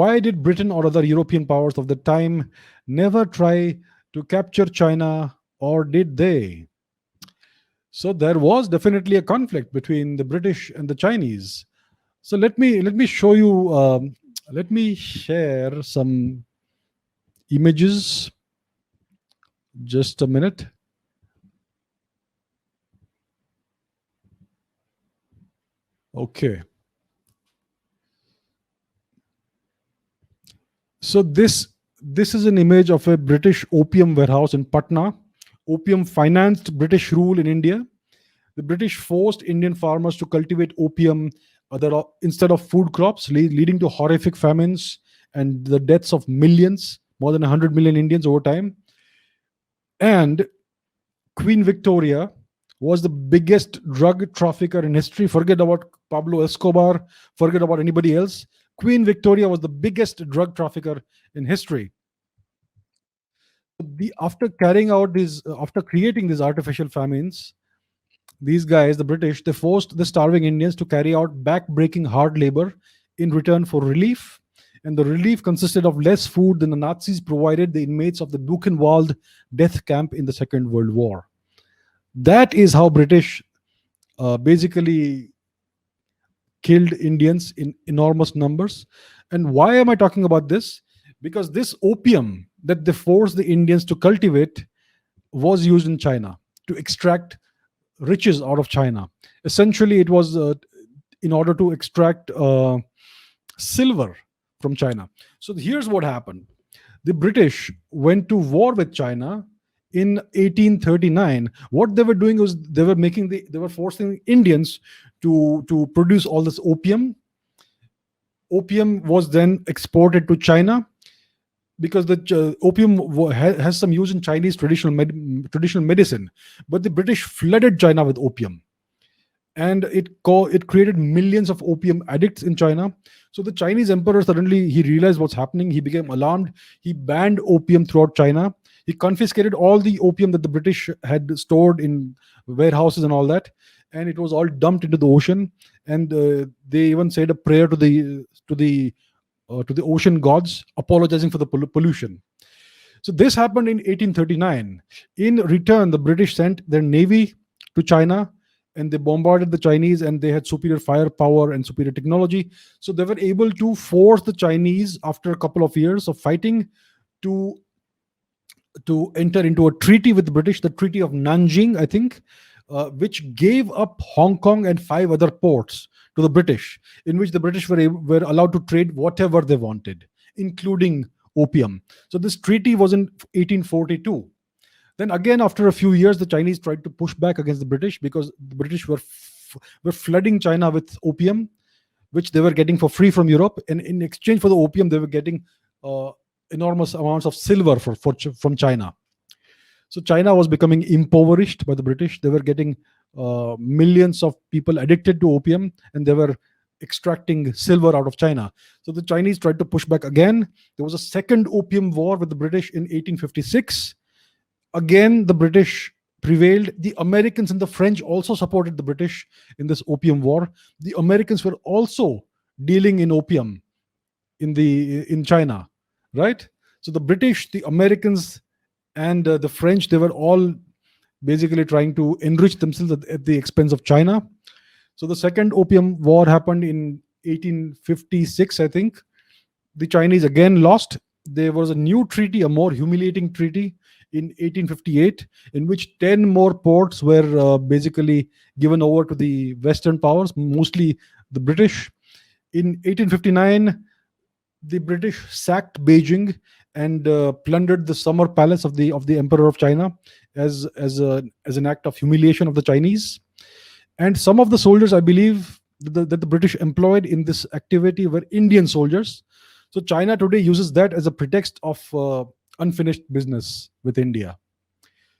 Why did Britain or other European powers of the time never try to capture China, or did they? So there was definitely a conflict between the British and the Chinese. So let me show you. Let me share some images. Just a minute. Okay. So this is an image of a British opium warehouse in Patna. Opium financed British rule in India. The British forced Indian farmers to cultivate opium instead of food crops, leading to horrific famines and the deaths of millions, more than 100 million Indians over time. And Queen Victoria was the biggest drug trafficker in history. Forget about Pablo Escobar, forget about anybody else. Queen Victoria was the biggest drug trafficker in history. After creating these artificial famines, these guys, the British, they forced the starving Indians to carry out back-breaking hard labor in return for relief. And the relief consisted of less food than the Nazis provided the inmates of the Buchenwald death camp in the Second World War. That is how British basically killed Indians in enormous numbers. And why am I talking about this? Because this opium that they forced the Indians to cultivate was used in China to extract riches out of China. Essentially, it was in order to extract silver from China. So here's what happened: the British went to war with China in 1839. What they were doing was they were forcing Indians to produce all this opium. Opium was then exported to China because the opium has some use in Chinese traditional medicine, but the British flooded China with opium, and it created millions of opium addicts in China. So the Chinese emperor, suddenly he realized what's happening. He became alarmed. He banned opium throughout China. He confiscated all the opium that the British had stored in warehouses and all that, and it was all dumped into the ocean. And they even said a prayer to the ocean gods, apologizing for the pollution. So this happened in 1839. In return, the British sent their navy to China, and they bombarded the Chinese, and they had superior firepower and superior technology. So they were able to force the Chinese, after a couple of years of fighting, to enter into a treaty with the British, the Treaty of Nanjing, I think, which gave up Hong Kong and 5 other ports to the British, in which the British were allowed to trade whatever they wanted, including opium. So this treaty was in 1842. Then again, after a few years, the Chinese tried to push back against the British because the British were flooding China with opium, which they were getting for free from Europe. And in exchange for the opium, they were getting enormous amounts of silver from China. So China was becoming impoverished by the British. They were getting millions of people addicted to opium, and they were extracting silver out of China. So the Chinese tried to push back again. There was a second opium war with the British in 1856. Again, the British prevailed. The Americans and the French also supported the British in this opium war. The Americans were also dealing in opium in China, right? So the British, the Americans, and the French, they were all basically trying to enrich themselves at the expense of China. So the second opium war happened in 1856, I think. The Chinese again lost. There was a new treaty, a more humiliating treaty in 1858, in which 10 more ports were basically given over to the Western powers, mostly the British. In 1859, the British sacked Beijing and plundered the summer palace of the Emperor of China as an act of humiliation of the Chinese. And some of the soldiers, I believe, that the British employed in this activity were Indian soldiers. So China today uses that as a pretext of unfinished business with India.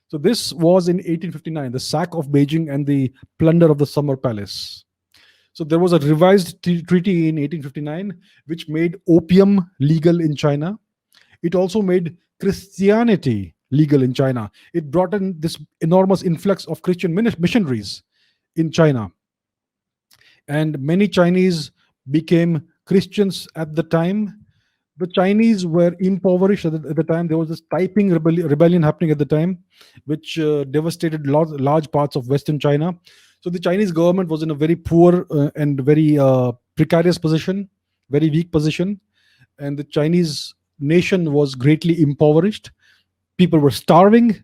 So this was in 1859, the sack of Beijing and the plunder of the summer palace. So there was a revised treaty in 1859 which made opium legal in China. It also made Christianity legal in China. It brought in this enormous influx of Christian missionaries in China. And many Chinese became Christians at the time. The Chinese were impoverished at the time. There was this Taiping rebellion happening at the time, which devastated large parts of Western China. So the Chinese government was in a very poor and very precarious position, very weak position, and the Chinese nation was greatly impoverished. People were starving,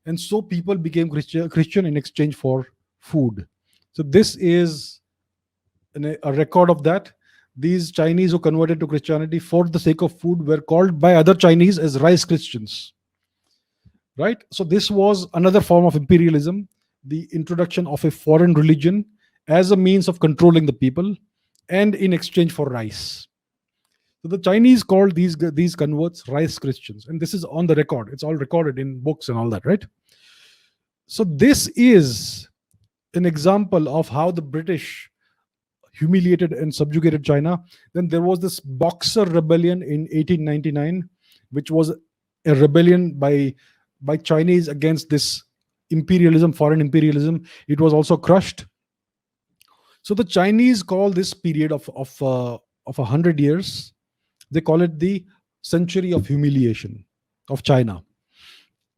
and so people became Christian in exchange for food. So this is a record of that. These Chinese who converted to Christianity for the sake of food were called by other Chinese as rice Christians, right? So this was another form of imperialism, the introduction of a foreign religion as a means of controlling the people, and in exchange for rice. So the Chinese called these converts rice Christians, and this is on the record. It's all recorded in books and all that, right? So this is an example of how the British humiliated and subjugated China. Then there was this Boxer Rebellion in 1899, which was a rebellion by Chinese against this imperialism, foreign imperialism. It was also crushed. So the Chinese call this period of 100 years. They call it the century of humiliation of China,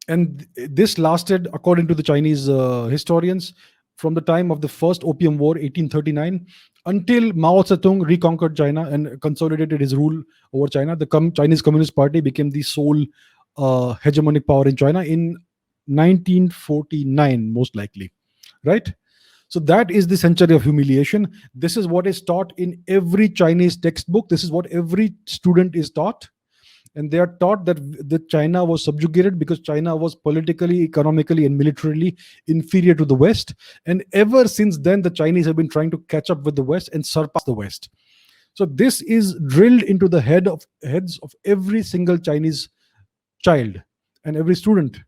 and this lasted, according to the Chinese historians, from the time of the first Opium War, 1839, until Mao Zedong reconquered China and consolidated his rule over China. The Chinese Communist Party became the sole hegemonic power in China in 1949, most likely, right? So that is the century of humiliation. This is what is taught in every Chinese textbook. This is what every student is taught, and they are taught that China was subjugated because China was politically, economically, and militarily inferior to the West. And ever since then, the Chinese have been trying to catch up with the West and surpass the West. So this is drilled into the heads of every single Chinese child and every student,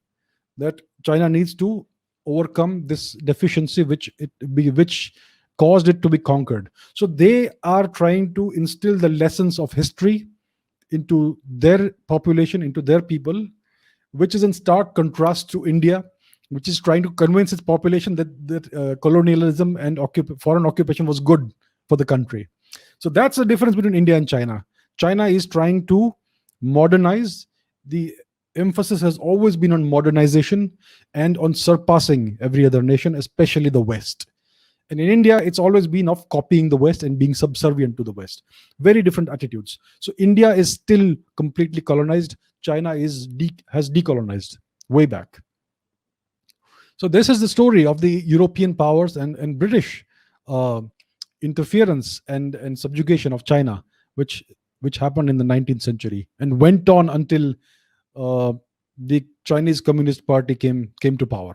that China needs to overcome this deficiency which caused it to be conquered. So they are trying to instill the lessons of history into their population, into their people, which is in stark contrast to India, which is trying to convince its population that colonialism and foreign occupation was good for the country. So that's the difference between India and China. China is trying to modernize. The emphasis has always been on modernization and on surpassing every other nation, especially the West. And in India, it's always been of copying the West and being subservient to the West. Very different attitudes. So India is still completely colonized. China has decolonized way back. So this is the story of the European powers and British uh, interference and subjugation of China, which happened in the 19th century and went on until the Chinese Communist Party came to power.